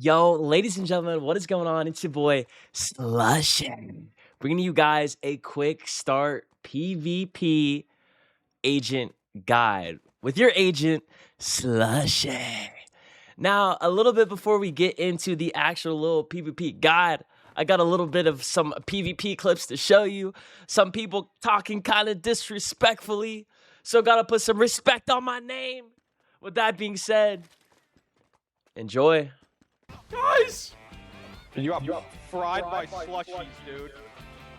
Yo, ladies and gentlemen, what is going on? It's your boy Slushy, bringing you guys a quick start PvP agent guide with your agent Slushy. Now, a little bit before we get into the actual little PvP guide, I got a little bit of some PvP clips to show you. Some people talking kind of disrespectfully, so gotta put some respect on my name. With that being said, enjoy. Guys! You up Fried by slushies, dude.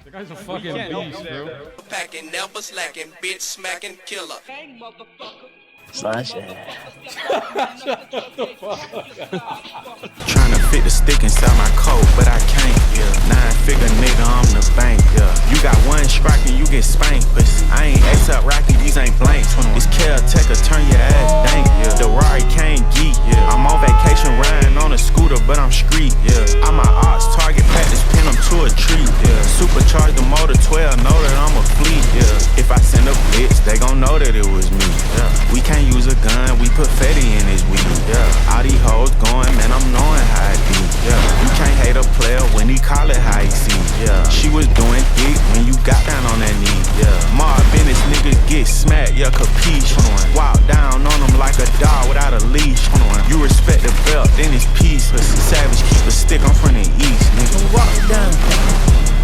The guy's a fucking can't beast, help bro. Packing, never slacking, bitch smacking killer. Slushy. Tryna fit the stick inside my coat, but I can't, yeah. 9-figure nigga, I'm the bank, yeah. You got one strike and you get spanked, but I ain't X up Rocky, these ain't blanks. This caretaker turn your ass dank, yeah. The Rari can't geek, yeah. I'm on vacation riding on a scooter, but I'm street, yeah. I'm my ox target practice, pin them to a tree, yeah. Supercharge the motor 12, know that I'm a fleet, yeah. If I send a blitz, they gon' know that it was me, yeah. We can't use a gun, we put Fetty in his weed, yeah. All these hoes going, man, I'm knowing how it be, yeah. You can't hate a player when he call it how he see, yeah. She was doing dick when you got down on that knee, yeah. Marv Bennett's niggas get smacked, yeah, capiche. Walk down on them like a dog without a leash. You respect the belt, then it's peace. Savage keep a stick, I'm from the east, nigga. Walk down,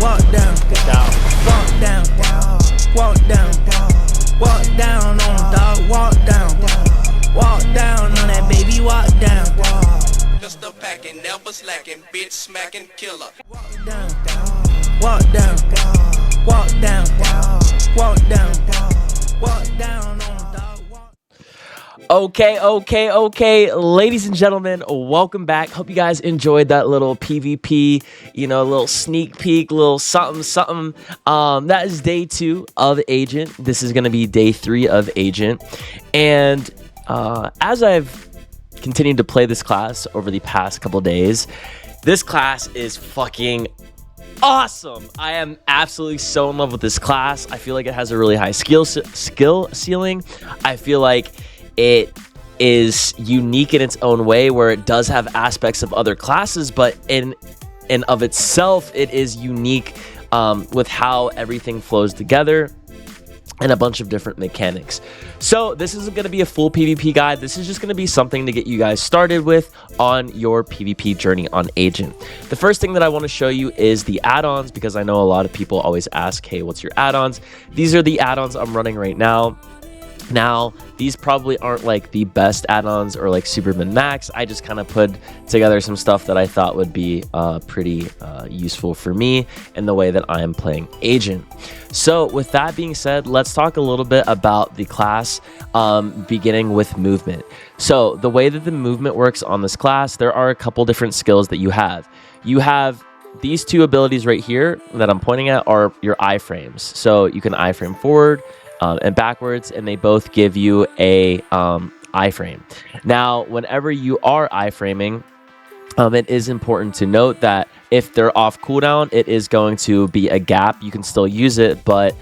walk down, walk down, walk down, walk down on the dog, walk down on that baby, walk down. Just a packing, never slacking, bitch smacking killer. Walk down, walk down, walk down, walk down, walk down on the dog. Okay, ladies and gentlemen, welcome back. Hope you guys enjoyed that little PvP, little sneak peek, little something. That is day 2 of Agent. This is going to be day 3 of Agent. And as I've continued to play this class over the past couple days, this class is fucking awesome. I am absolutely so in love with this class. I feel like it has a really high skill ceiling. I feel like it is unique in its own way, where it does have aspects of other classes, but in and of itself, it is unique with how everything flows together and a bunch of different mechanics. So this isn't going to be a full PvP guide. This is just going to be something to get you guys started with on your PvP journey on Agent. The first thing that I want to show you is the add-ons, because I know a lot of people always ask, hey, what's your add-ons? These are the add-ons I'm running right now. Now, these probably aren't like the best add-ons or like Superman Max. I just kind of put together some stuff that I thought would be pretty useful for me in the way that I am playing Agent. So with that being said, let's talk a little bit about the class, beginning with movement. So the way that the movement works on this class, there are a couple different skills that you have. You have these two abilities right here that I'm pointing at are your iframes. So you can iframe forward and backwards, and they both give you a iframe. Now, whenever you are iframing, it is important to note that if they're off cooldown, it is going to be a gap. You can still use it, but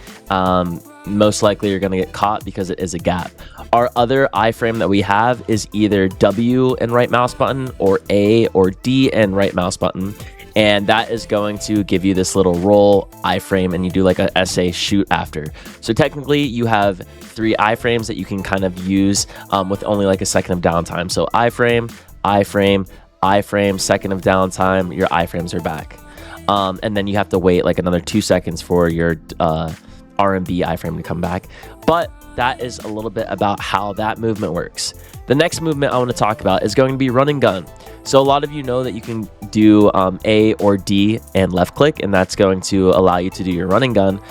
most likely you're going to get caught because it is a gap. Our other iframe that we have is either W and right mouse button, or A or D and right mouse button. And that is going to give you this little roll iframe, and you do like a SA shoot after. So technically you have 3 iframes that you can kind of use with only like a second of downtime. So iframe, iframe, iframe, second of downtime, your iframes are back. And then you have to wait like another 2 seconds for your R&B iframe to come back. But that is a little bit about how that movement works. The next movement I want to talk about is going to be run and gun. So a lot of you know that you can do A or D and left click, and that's going to allow you to do your run and gun.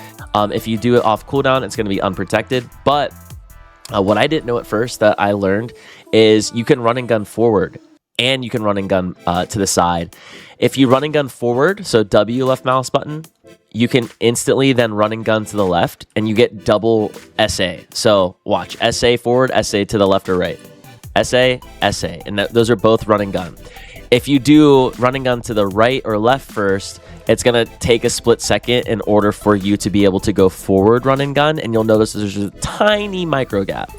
If you do it off cooldown, it's going to be unprotected. But what I didn't know at first that I learned is you can run and gun forward, and you can run and gun to the side. If you run and gun forward, so W left mouse button, you can instantly then run and gun to the left, and you get double SA. So watch, SA forward, SA to the left or right. SA, SA, and those are both run and gun. If you do run and gun to the right or left first, it's going to take a split second in order for you to be able to go forward run and gun, and you'll notice there's a tiny micro gap.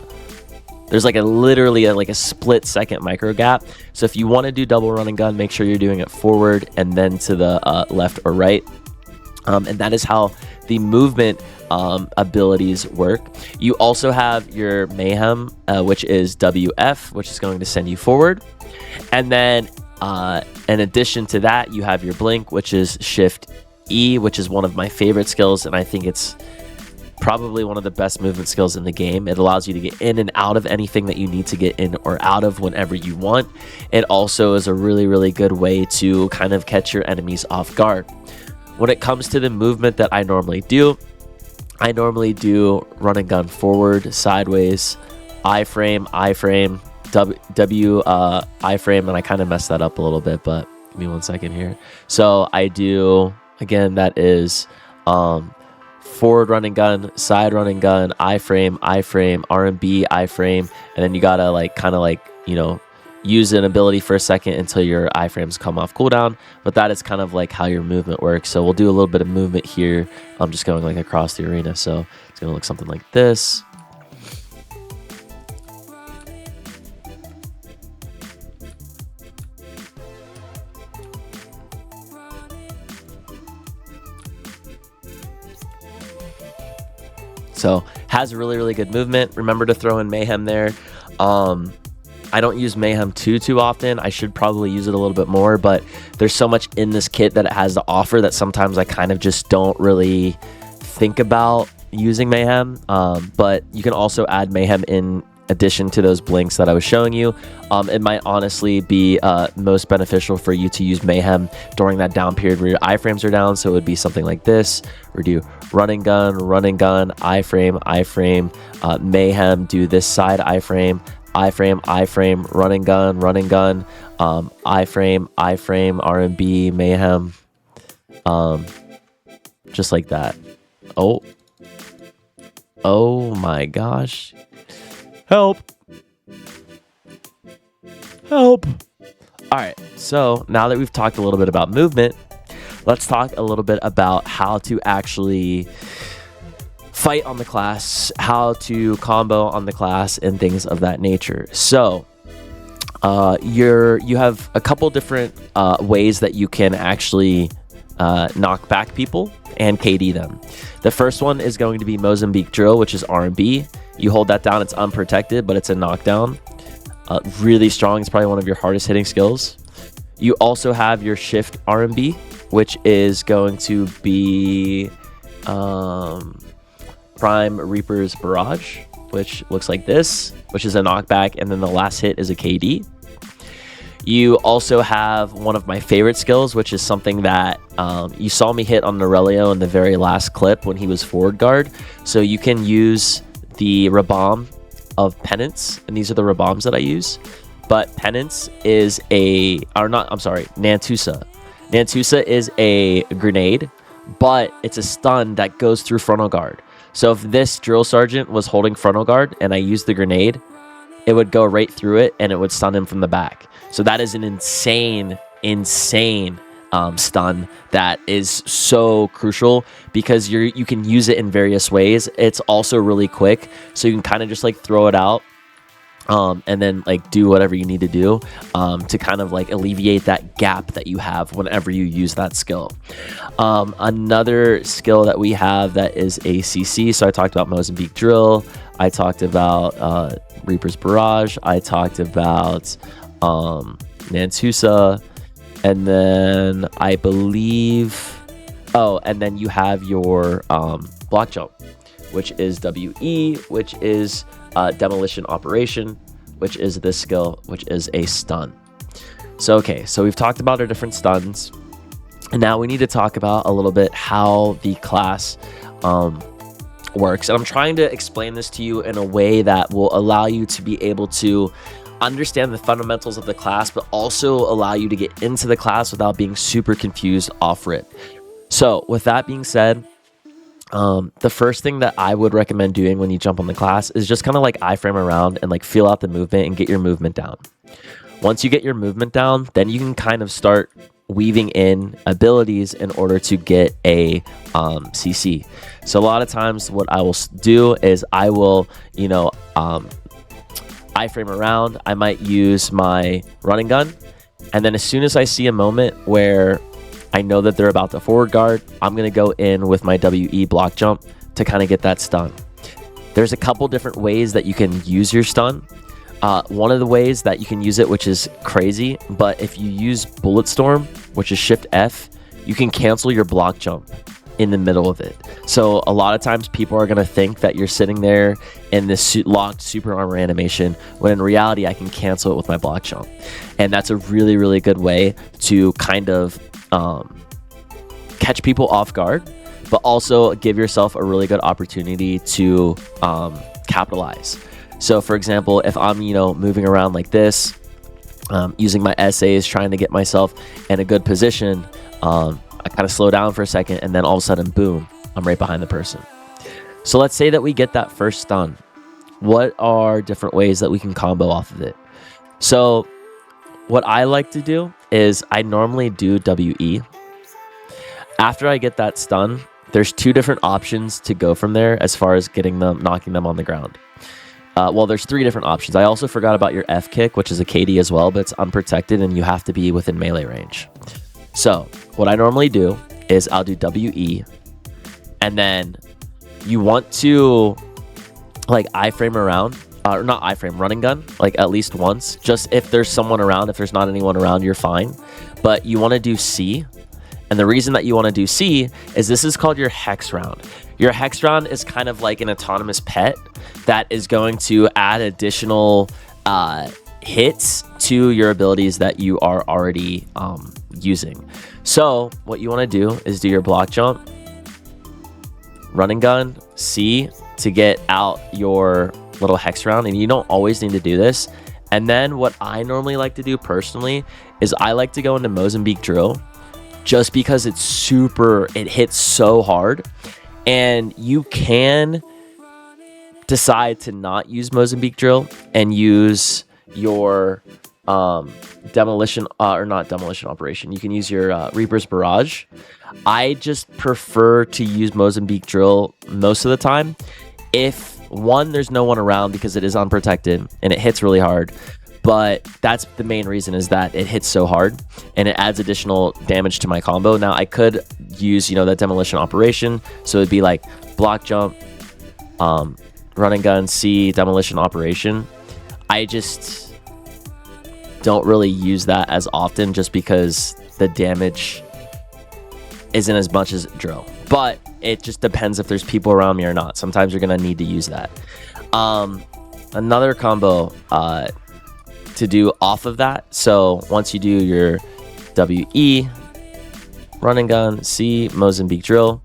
There's like literally like a split second micro gap. So if you want to do double run and gun, make sure you're doing it forward and then to the left or right. And that is how the movement abilities work. You also have your mayhem, which is WF, which is going to send you forward. And then in addition to that, you have your blink, which is shift E, which is one of my favorite skills, and I think it's probably one of the best movement skills in the game. It allows you to get in and out of anything that you need to get in or out of whenever you want. It also is a really, really good way to kind of catch your enemies off guard. When it comes to the movement that I normally do run and gun forward, sideways, iframe, W iframe, and I kind of messed that up a little bit, but give me 1 second here. So I do, again, that is forward run and gun, side run and gun, iframe, R&B, iframe, and then you gotta like kind of like, you know, use an ability for a second until your iframes come off cooldown. But that is kind of like how your movement works. So we'll do a little bit of movement here. I'm just going like across the arena, so it's gonna look something like this. So has really, really good movement. Remember to throw in mayhem there. I don't use mayhem too often. I should probably use it a little bit more, but there's so much in this kit that it has to offer that sometimes I kind of just don't really think about using mayhem. But you can also add mayhem in addition to those blinks that I was showing you. It might honestly be most beneficial for you to use mayhem during that down period where your iframes are down. So it would be something like this, or do run and gun, iframe, mayhem, do this side iframe, run and gun, iframe, R&B, mayhem, just like that. Oh my gosh. Help. All right, so now that we've talked a little bit about movement, let's talk a little bit about how to actually fight on the class, how to combo on the class, and things of that nature. So you have a couple different ways that you can actually knock back people and KD them. The first one is going to be Mozambique Drill, which is R&B. You hold that down, it's unprotected, but it's a knockdown. Really strong. It's probably one of your hardest hitting skills. You also have your shift R&B, which is going to be Prime Reaper's Barrage, which looks like this, which is a knockback, and then the last hit is a KD. You also have one of my favorite skills, which is something that you saw me hit on Norelio in the very last clip when he was forward guard. So you can use the Rabam of Penance, and these are the Rabams that I use. But Penance is Nantusa. Nantusa is a grenade, but it's a stun that goes through frontal guard. So if this drill sergeant was holding frontal guard and I used the grenade, it would go right through it and it would stun him from the back. So that is an insane stun that is so crucial because you can use it in various ways. It's also really quick, so you can kind of just like throw it out and then like do whatever you need to do to kind of like alleviate that gap that you have whenever you use that skill. Another skill that we have that is ACC. So I talked about Mozambique Drill, I talked about Reaper's Barrage, I talked about Nantusa, and then I believe, and then you have your block jump, which is WE, which is demolition operation, which is this skill, which is a stun. So we've talked about our different stuns, and now we need to talk about a little bit how the class works. And I'm trying to explain this to you in a way that will allow you to be able to understand the fundamentals of the class, but also allow you to get into the class without being super confused off rip. So with that being said, the first thing that I would recommend doing when you jump on the class is just kind of like iframe around and like feel out the movement and get your movement down. Once you get your movement down, then you can kind of start weaving in abilities in order to get a CC. So a lot of times what I will do is I will, iframe around, I might use my running gun. And then as soon as I see a moment where I know that they're about to forward guard, I'm going to go in with my WE block jump to kind of get that stun. There's a couple different ways that you can use your stun. One of the ways that you can use it, which is crazy, but if you use Bullet Storm, which is Shift F, you can cancel your block jump in the middle of it. So a lot of times people are going to think that you're sitting there in this locked super armor animation, when in reality I can cancel it with my block jump. And that's a really, really good way to kind of catch people off guard, but also give yourself a really good opportunity to capitalize. So for example, if I'm, moving around like this, using my essays, trying to get myself in a good position, I kind of slow down for a second, and then all of a sudden, boom, I'm right behind the person. So let's say that we get that first stun. What are different ways that we can combo off of it? So what I like to do is I normally do WE. After I get that stun, there's two different options to go from there as far as knocking them on the ground. Well, there's three different options. I also forgot about your F kick, which is a KD as well, but it's unprotected and you have to be within melee range. So what I normally do is I'll do WE, and then you want to like iframe around, or not iframe, running gun, like at least once, just if there's someone around. If there's not anyone around, you're fine. But you want to do C. And the reason that you want to do C is this is called your hex round. Your hex round is kind of like an autonomous pet that is going to add additional hits to your abilities that you are already using. So what you want to do is do your block jump, running gun, C to get out your little hex round. And you don't always need to do this. And then what I normally like to do personally is I like to go into Mozambique drill, just because it hits so hard. And you can decide to not use Mozambique drill and use your demolition, or not demolition operation. You can use your Reaper's Barrage. I just prefer to use Mozambique drill most of the time. If one, there's no one around because it is unprotected and it hits really hard. But that's the main reason, is that it hits so hard and it adds additional damage to my combo. Now I could use, that demolition operation. So it'd be like block jump, running gun, C, demolition operation. I just don't really use that as often, just because the damage isn't as much as drill. But it just depends if there's people around me or not. Sometimes you're going to need to use that. Another combo, to do off of that. So once you do your WE, running gun, C, Mozambique drill,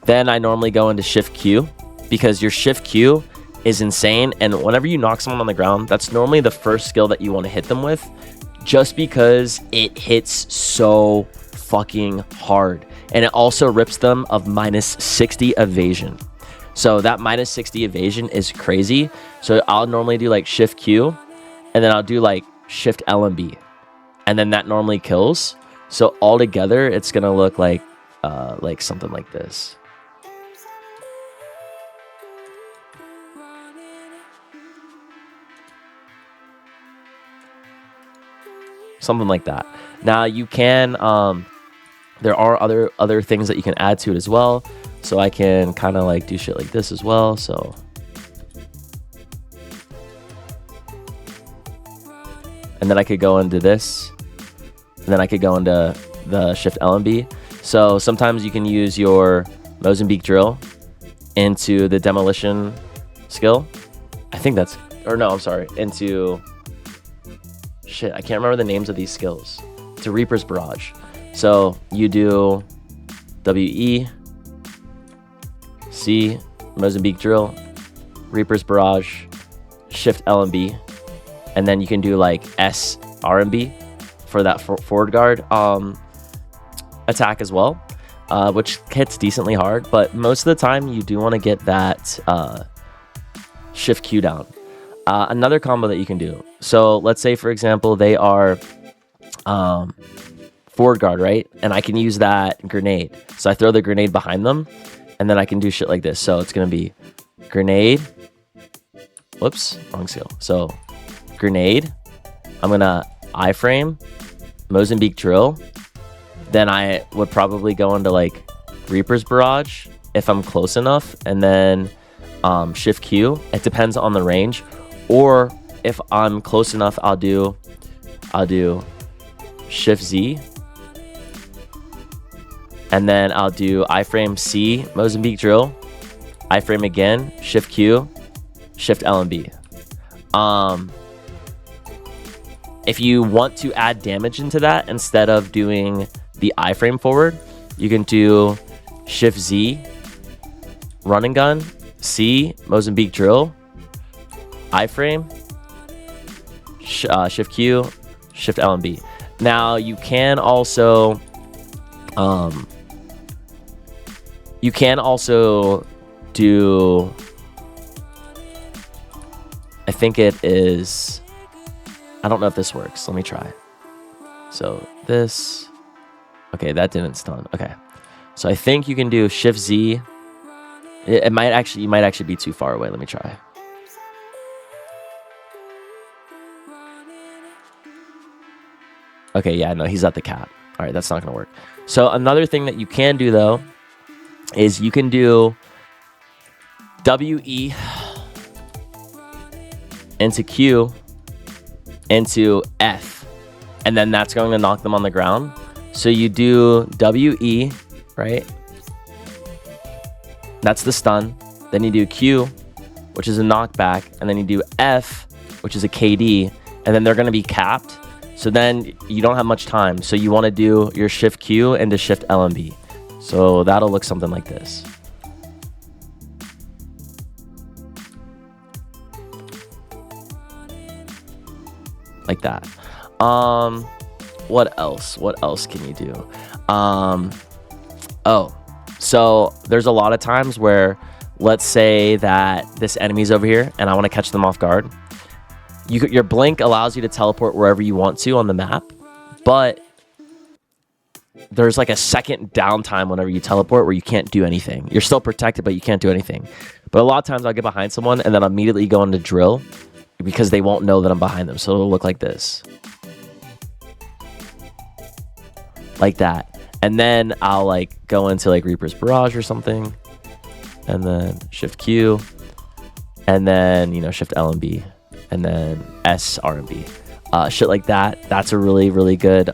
then I normally go into Shift Q, because your Shift Q is insane. And whenever you knock someone on the ground, that's normally the first skill that you want to hit them with, just because it hits so fucking hard. And it also rips them of -60 evasion. So that -60 evasion is crazy. So I'll normally do like Shift Q, and then I'll do like Shift L and B, and then that normally kills. So all together, it's gonna look like something like this. Something like that. Now you can, there are other things that you can add to it as well. So I can kind of like do shit like this as well. So. And then I could go into this, and then I could go into the Shift L and B. So sometimes you can use your Mozambique drill into the demolition skill. I think that's, or no, I'm sorry, into, shit, I can't remember the names of these skills. To Reaper's Barrage. So you do WE, C, Mozambique drill, Reaper's Barrage, Shift L and B. And then you can do like S, R, and B for that forward guard attack as well, which hits decently hard. But most of the time, you do want to get that Shift Q down. Another combo that you can do. So let's say, for example, they are forward guard, right? And I can use that grenade. So I throw the grenade behind them, and then I can do shit like this. So it's going to be grenade, whoops, wrong skill. So grenade, I'm gonna iframe, Mozambique drill. Then I would probably go into like Reaper's Barrage if I'm close enough, and then shift Q. It depends on the range, or if I'm close enough, I'll do shift Z, and then I'll do iframe C, Mozambique drill, iframe again, shift Q, shift L and B. If you want to add damage into that, instead of doing the iframe forward, you can do shift Z, run and gun, C, Mozambique drill, iframe, shift Q, shift L and B. Now you can also do, I think it is, I don't know if this works. Let me try. So this, okay, that didn't stun. Okay, so I think you can do shift Z. It might actually, you might actually be too far away. Let me try. Okay, yeah, no, he's at the cap. All right, that's not gonna work. So another thing that you can do though is you can do WE into Q into F, and then that's going to knock them on the ground. So you do WE, right? That's the stun. Then you do Q, which is a knockback, and then you do F, which is a KD, and then they're going to be capped. So then you don't have much time. So you want to do your shift Q into shift L and B. So that'll look something like this. Like that. What else? What else can you do? Oh, so there's a lot of times where, let's say that this enemy's over here and I want to catch them off guard. Your blink allows you to teleport wherever you want to on the map, but there's like a second downtime whenever you teleport where you can't do anything. You're still protected, but you can't do anything. But a lot of times I'll get behind someone and then immediately go into drill because they won't know that I'm behind them. So it'll look like this. Like that. And then I'll like go into like Reaper's Barrage or something. And then shift Q. And then, you know, shift L and B. And then S, R and B. Shit like that. That's a really, really good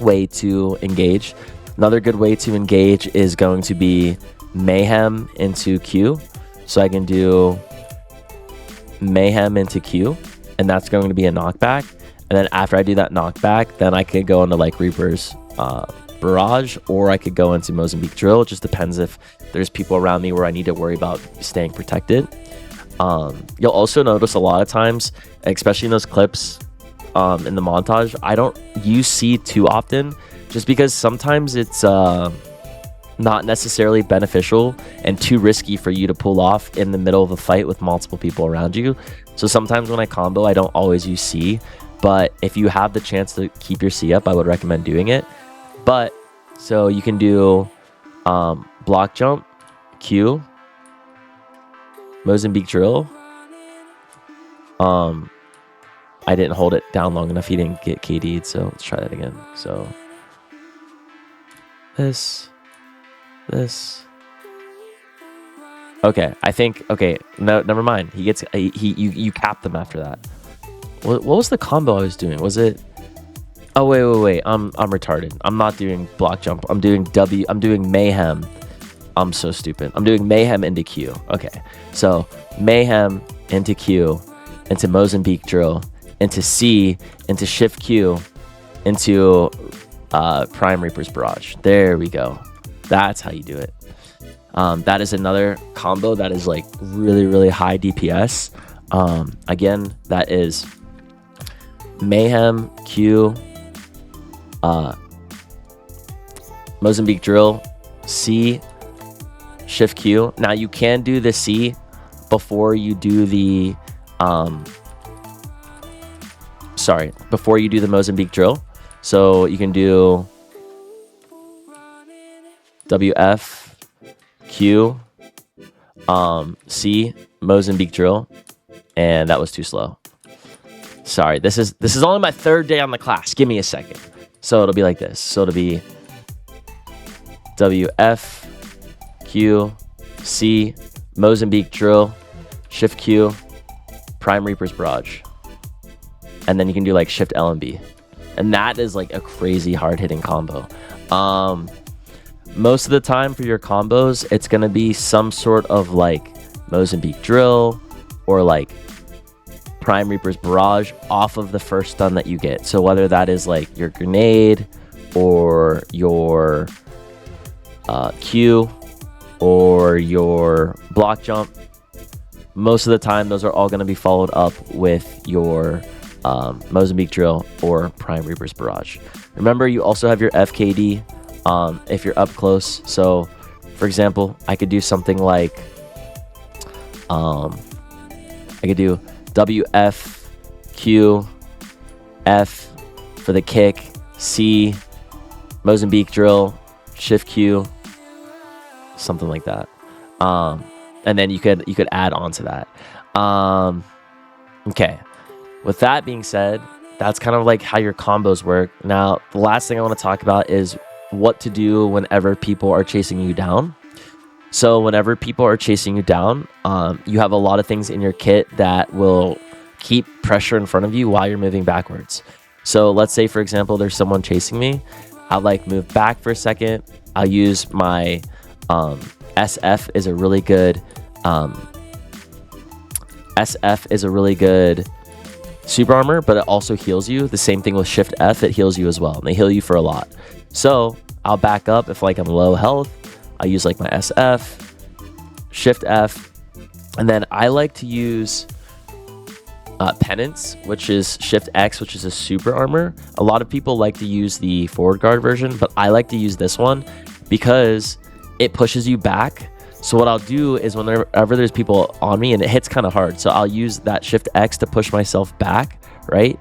way to engage. Another good way to engage is going to be Mayhem into Q. So I can do Mayhem into Q, and that's going to be a knockback. And then after I do that knockback, then I could go into like Reaper's Barrage, or I could go into Mozambique drill. It just depends if there's people around me where I need to worry about staying protected. You'll also notice a lot of times, especially in those clips in the montage, I don't use C too often, just because sometimes it's not necessarily beneficial and too risky for you to pull off in the middle of a fight with multiple people around you. So sometimes when I combo, I don't always use C, but if you have the chance to keep your C up, I would recommend doing it. But so you can do block jump, Q, Mozambique drill. I didn't hold it down long enough. He didn't get KD'd, so let's try that again. So this. Okay, I think, okay, no, never mind. He gets, you cap them after that. What was the combo I was doing? Was it, oh, wait, I'm retarded. I'm not doing block jump. I'm doing Mayhem. I'm so stupid. I'm doing Mayhem into Q. Okay, so Mayhem into Q, into Mozambique drill, into C, into shift Q, into Prime Reaper's Barrage. There we go. That's how you do it. That is another combo that is like really, really high DPS. Again, that is Mayhem, Q, Mozambique drill, C, shift Q. Now you can do the C before you do the before you do the Mozambique drill. So you can do WF, Q, C, Mozambique drill, and that was too slow. Sorry, this is only my 3rd day on the class. Give me a second. So it'll be like this. So it'll be WF, Q, C, Mozambique drill, Shift Q, Prime Reaper's barrage. And then you can do like Shift L and B. And that is like a crazy hard hitting combo. Most of the time for your combos, it's going to be some sort of like Mozambique drill or like Prime Reaper's barrage off of the first stun that you get. So whether that is like your grenade or your Q or your block jump, most of the time those are all going to be followed up with your Mozambique drill or Prime Reaper's barrage. Remember, you also have your FKD if you're up close. So for example, I could do something like I could do WF, Q, F for the kick, C, Mozambique drill, Shift Q, something like that. And then you could add on to that. Okay. With that being said, that's kind of like how your combos work. Now, the last thing I want to talk about is what to do whenever people are chasing you down. So whenever people are chasing you down, you have a lot of things in your kit that will keep pressure in front of you while you're moving backwards. So let's say, for example, there's someone chasing me. I'll like move back for a second. I'll use my SF is a really good super armor, but it also heals you. The same thing with Shift F, it heals you as well, and they heal you for a lot. So I'll back up if like I'm low health. I use like my SF, Shift F, and then I like to use Penance, which is Shift X, which is a super armor. A lot of people like to use the forward guard version, but I like to use this one because it pushes you back. So what I'll do is whenever there's people on me, and it hits kind of hard, so I'll use that Shift X to push myself back, right?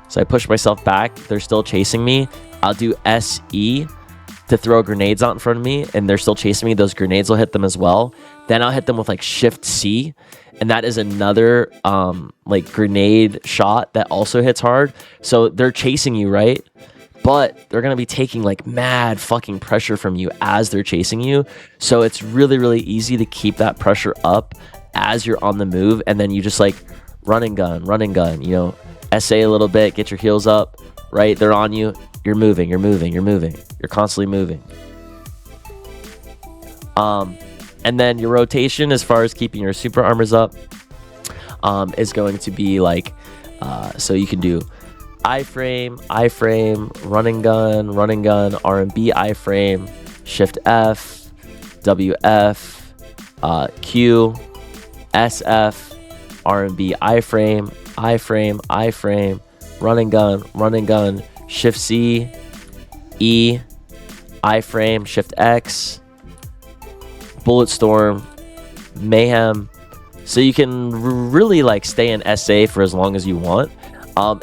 So I push myself back, they're still chasing me. I'll do SE to throw grenades out in front of me, and they're still chasing me. Those grenades will hit them as well. Then I'll hit them with like Shift C, and that is another like grenade shot that also hits hard. So they're chasing you, right? But they're going to be taking like mad fucking pressure from you as they're chasing you. So it's really, really easy to keep that pressure up as you're on the move. And then you just like run and gun, you know, SA a little bit, get your heels up, right? They're on you. You're moving. You're constantly moving. And then your rotation as far as keeping your super armors up is going to be like, so you can do iframe, run and gun, R&B iframe, Shift F, WF, Q, SF, R&B iframe, run and gun, Shift C, E, iframe, Shift X, bullet storm, mayhem. So you can really like stay in SA for as long as you want.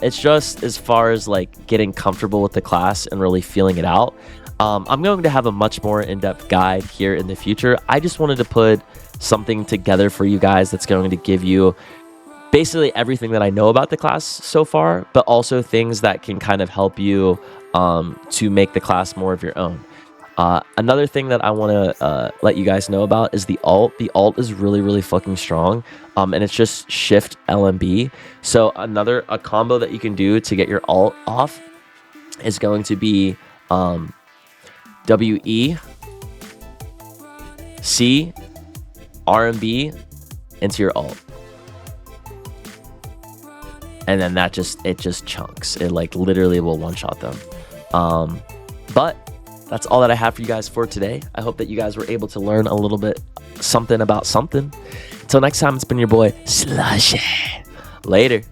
It's just as far as like getting comfortable with the class and really feeling it out. I'm going to have a much more in-depth guide here in the future. I just wanted to put something together for you guys that's going to give you basically everything that I know about the class so far, but also things that can kind of help you to make the class more of your own. Another thing that I want to let you guys know about is the ult. The ult is really, really fucking strong, and it's just Shift LMB. So a combo that you can do to get your ult off is going to be WE, C, RMB into your ult. And then it just chunks. It like literally will one-shot them. But that's all that I have for you guys for today. I hope that you guys were able to learn a little bit something about something. Until next time, it's been your boy Slushy. Later.